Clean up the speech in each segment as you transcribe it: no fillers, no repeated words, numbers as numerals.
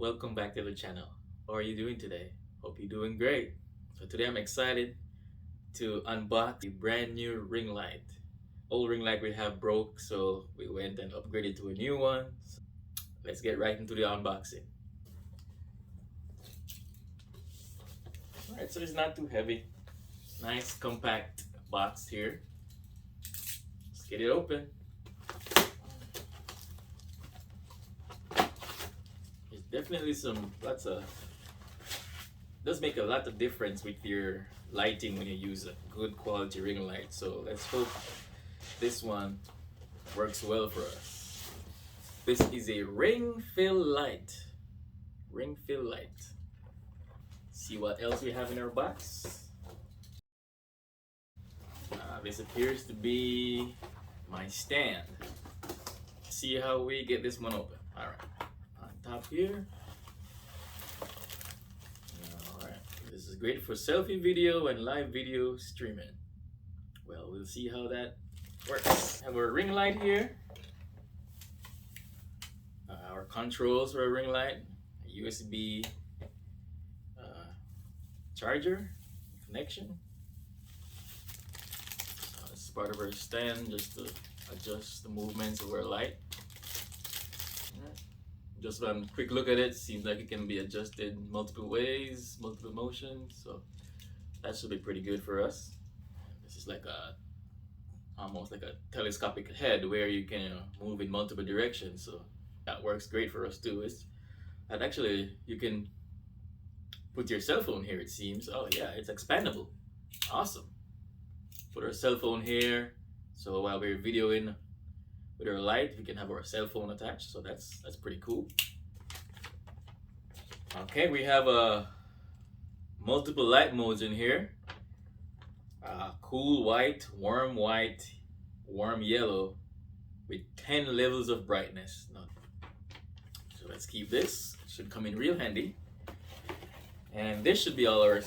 Welcome back to the channel. How are you doing today? Hope you're doing great. So today I'm excited to unbox the brand new ring light. Old ring light we have broke, so we went and upgraded to a new one. So let's get right into the unboxing. Alright, so it's not too heavy. Nice compact box here. Let's get it open. There's definitely lots of does make a lot of difference with your lighting when you use a good quality ring light. So let's hope this one works well for us. This is a ring fill light. Ring fill light. See what else we have in our box. This appears to be my stand. See how we get this one open. Alright. On top here. This is great for selfie video and live video streaming. Well, we'll see how that works. Have our ring light here. Our controls for a ring light. A USB charger connection. This is part of our stand just to adjust the movements of our light. Just one quick look at it, seems like it can be adjusted multiple ways, multiple motions, so that should be pretty good for us. This is like almost like a telescopic head where you can move in multiple directions, so that works great for us too. And actually you can put your cell phone here, it seems. Oh yeah, it's expandable. Awesome. Put our cell phone here, so while we're videoing with our light, we can have our cell phone attached, so that's pretty cool. Okay, we have multiple light modes in here. Cool white, warm yellow, with 10 levels of brightness. So let's keep this. Should come in real handy. And this should be all our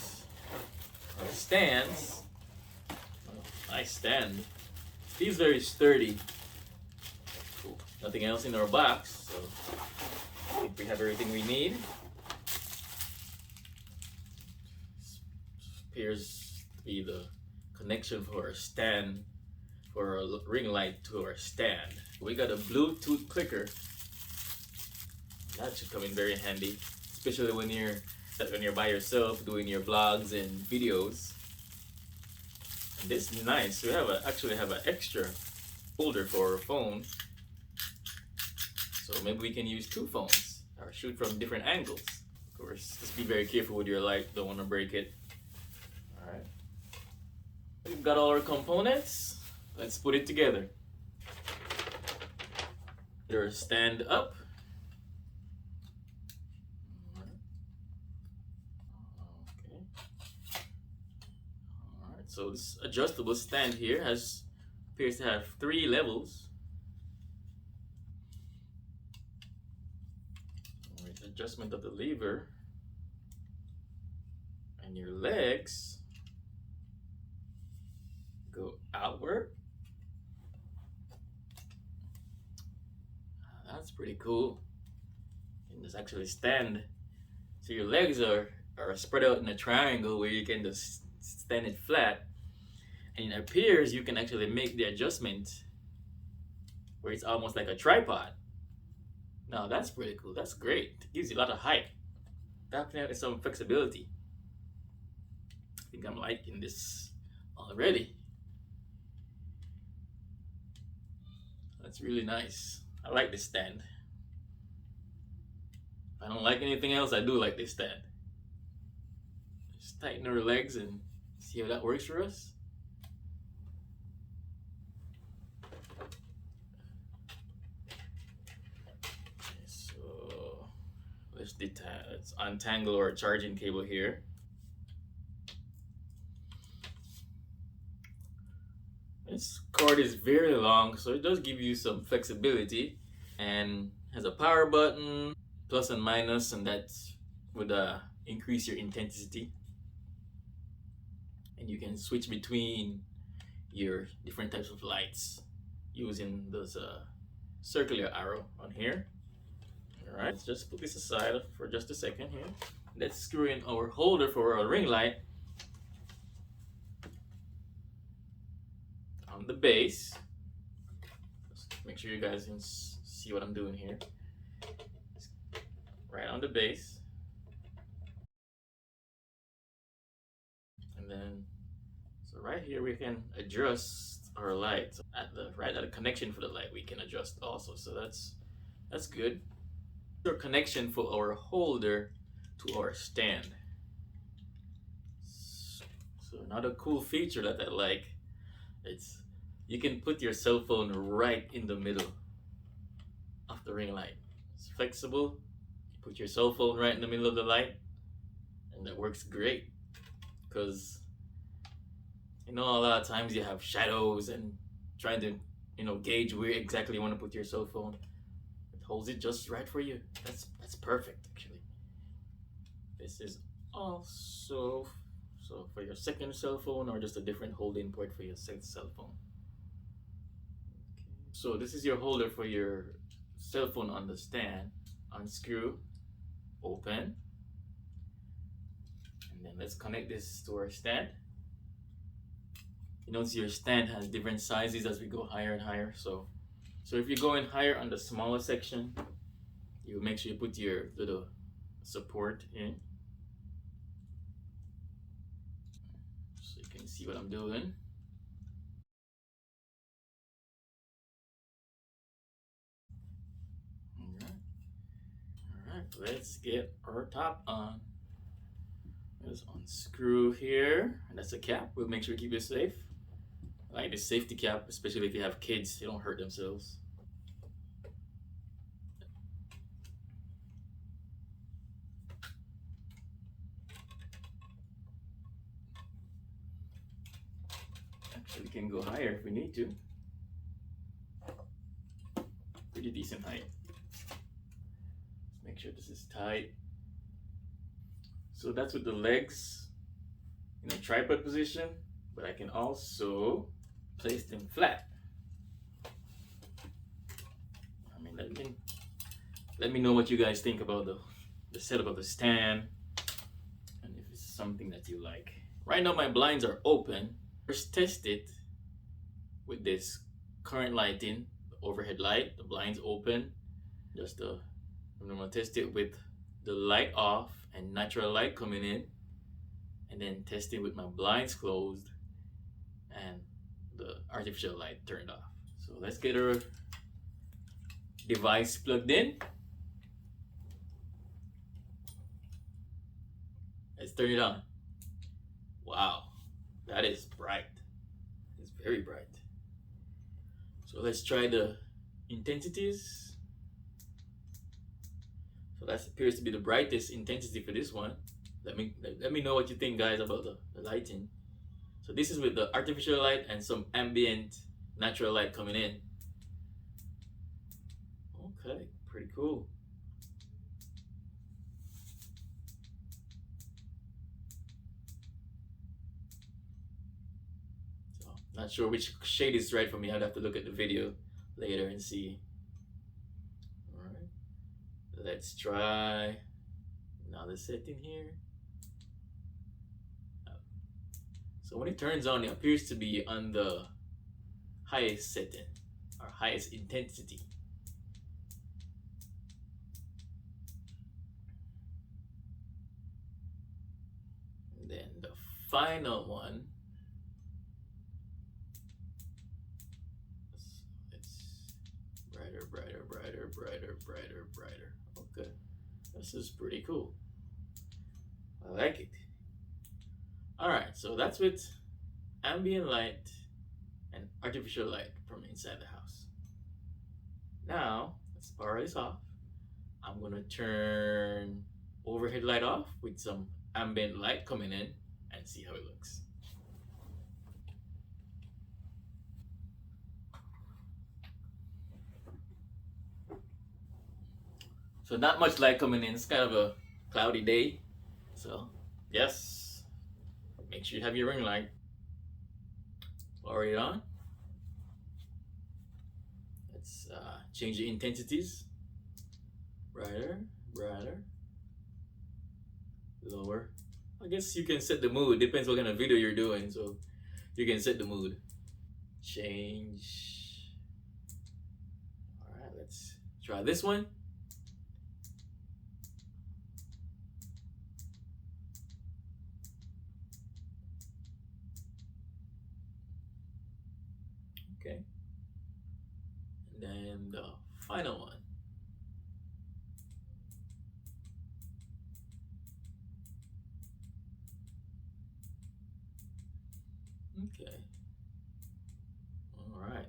stands. Nice stand. Feels very sturdy. Cool. Nothing else in our box, so I think we have everything we need. Appears to be the connection for our stand, for our ring light to our stand. We got a Bluetooth clicker. That should come in very handy, especially when you're by yourself doing your vlogs and videos. And this is nice. We actually have an extra holder for our phone, so maybe we can use two phones or shoot from different angles. Of course, just be very careful with your light. Don't want to break it. All right. We've got all our components. Let's put it together. Your stand up. Okay. All right. So this adjustable stand here appears to have 3 levels. With adjustment of the lever, and your legs go outward. That's pretty cool. You can just actually stand. So your legs are spread out in a triangle where you can just stand it flat. And it appears you can actually make the adjustment where it's almost like a tripod. Now that's pretty cool. That's great. It gives you a lot of height. Definitely some flexibility. I think I'm liking this already. That's really nice. I like this stand. If I don't like anything else, I do like this stand. Just tighten our legs and see how that works for us. Okay, so let's untangle our charging cable here. This cord is very long, so it does give you some flexibility, and has a power button, plus and minus, and that would increase your intensity. And you can switch between your different types of lights using those circular arrow on here. Alright, let's just put this aside for just a second here. Let's screw in our holder for our ring light on the base. Just make sure you guys can see what I'm doing here. Right on the base. And then, so right here we can adjust our light. At the connection for the light we can adjust also. So that's good. Our connection for our holder to our stand. So another cool feature that I like, it's you can put your cell phone right in the middle of the ring light. It's flexible. You put your cell phone right in the middle of the light, and that works great. Because a lot of times you have shadows and trying to gauge where exactly you want to put your cell phone. It holds it just right for you. That's perfect actually. This is also so for your second cell phone or just a different holding port for your cell phone. Okay. So this is your holder for your cell phone on the stand. Unscrew, open, and then let's connect this to our stand. You notice your stand has different sizes as we go higher and higher. So if you're going higher on the smaller section, you make sure you put your little support in. So you can see what I'm doing. Alright, let's get our top on. Just unscrew here, and that's a cap. We'll make sure to keep it safe. I like the safety cap, especially if you have kids, they don't hurt themselves. Actually, we can go higher if we need to. Pretty decent height. Make sure this is tight. So that's with the legs in a tripod position, but I can also place them flat. I mean, let me know what you guys think about the setup of the stand, and if it's something that you like. Right now my blinds are open. First test it with this current lighting, the overhead light, the blinds open. I'm gonna test it with the light off and natural light coming in, and then test it with my blinds closed and the artificial light turned off. So let's get our device plugged in. Let's turn it on. Wow, that is bright. It's very bright. So let's try the intensities. So that appears to be the brightest intensity for this one. Let me know what you think, guys, about the lighting. So this is with the artificial light and some ambient natural light coming in. Okay, pretty cool. So not sure which shade is right for me. I'd have to look at the video later and see. Alright, let's try another setting here. So when it turns on, it appears to be on the highest setting or highest intensity. And then the final one, it's brighter, brighter, brighter, brighter, brighter, brighter. Okay, this is pretty cool. I like it. Alright, so that's with ambient light and artificial light from inside the house. Now, let's power this off. I'm gonna turn overhead light off with some ambient light coming in and see how it looks. So not much light coming in. It's kind of a cloudy day. So yes, make sure you have your ring light. Power it on. Let's change the intensities. Brighter, brighter, lower. I guess you can set the mood. Depends what kind of video you're doing, so you can set the mood. Change. All right, let's try this one. Okay. And then the final one. Okay. All right.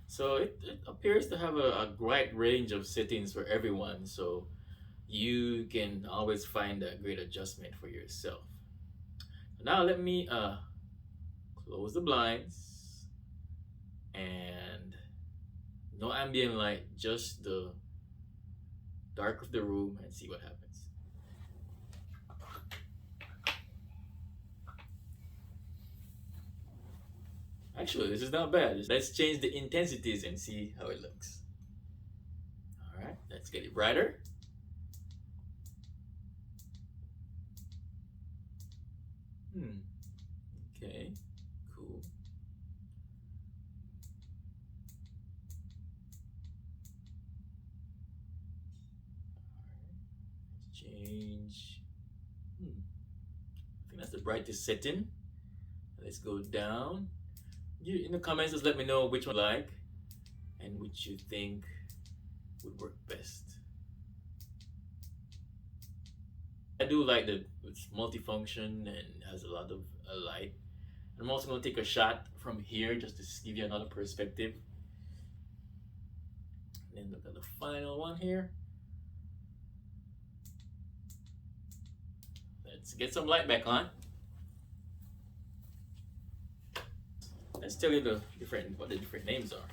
So it appears to have a great range of settings for everyone. So you can always find a great adjustment for yourself. Now let me close the blinds and no ambient light, just the dark of the room, and see what happens. Actually, this is not bad. Let's change the intensities and see how it looks. All right, let's get it brighter. Okay, cool. Let's change. I think that's the brightest setting. Let's go down. You in the comments, just let me know which one you like and which you think would work best. I do like that it's multifunction and has a lot of light. I'm also going to take a shot from here just to give you another perspective. And then look at the final one here. Let's get some light back on. Let's tell you what the different names are.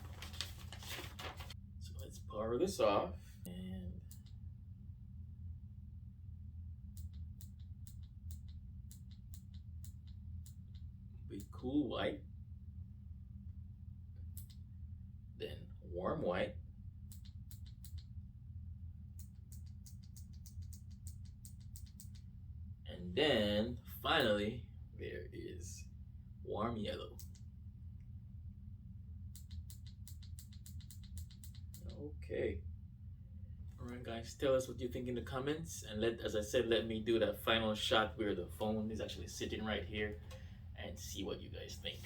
So let's power this off and be cool white, then warm white, and then finally there is warm yellow. Okay. Alright guys, tell us what you think in the comments, and as I said, let me do that final shot where the phone is actually sitting right here and see what you guys think.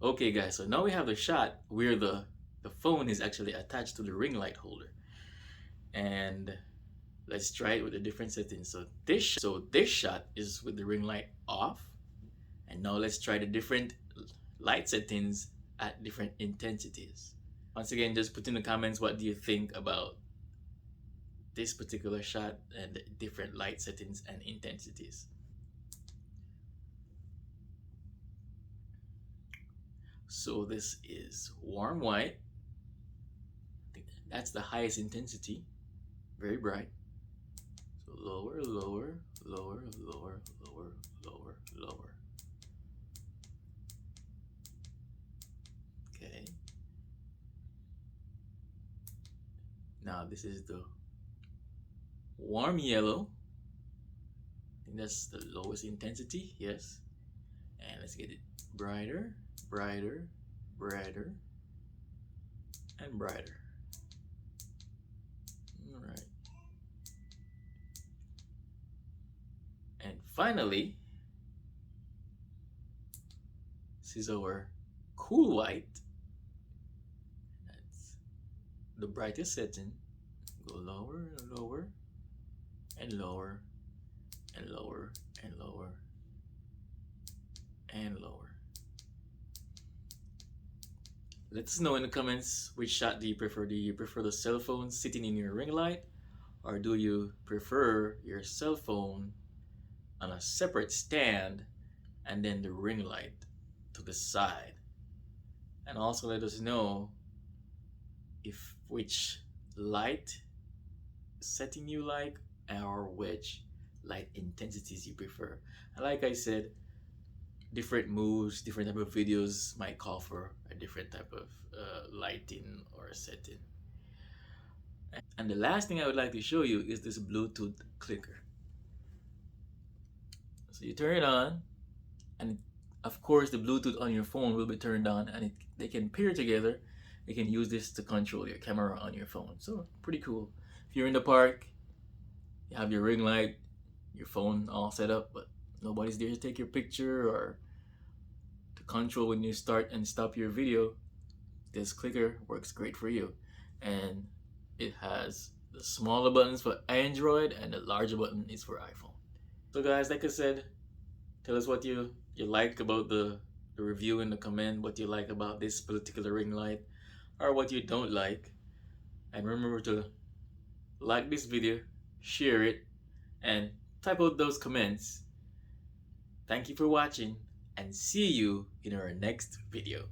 Okay guys, so now we have the shot where the phone is actually attached to the ring light holder. And let's try it with the different settings. So this shot is with the ring light off. And now let's try the different light settings at different intensities. Once again, just put in the comments what do you think about this particular shot and the different light settings and intensities. So this is warm white. I think that's the highest intensity. Very bright. So lower, lower, lower, lower, lower, lower, lower. Okay. Now this is the warm yellow. I think that's the lowest intensity, yes. And let's get it brighter, brighter, brighter, and brighter. All right. And finally, this is our cool white. That's the brightest setting. Go lower and lower and lower and lower and lower and lower. Let us know in the comments which shot do you prefer. Do you prefer the cell phone sitting in your ring light, or do you prefer your cell phone on a separate stand and then the ring light to the side? And also let us know which light setting you like, or which light intensities you prefer. And like I said, different moves, different type of videos might call for a different type of lighting or setting. And the last thing I would like to show you is this Bluetooth clicker. So you turn it on, and of course the Bluetooth on your phone will be turned on, and they can pair together. You can use this to control your camera on your phone. So pretty cool. If you're in the park, you have your ring light, your phone all set up, but nobody's there to take your picture or to control when you start and stop your video. This clicker works great for you. And it has the smaller buttons for Android and the larger button is for iPhone. So guys, like I said, tell us what you like about the review in the comment, what you like about this particular ring light or what you don't like. And remember to like this video, share it, and type out those comments. Thank you for watching and see you in our next video.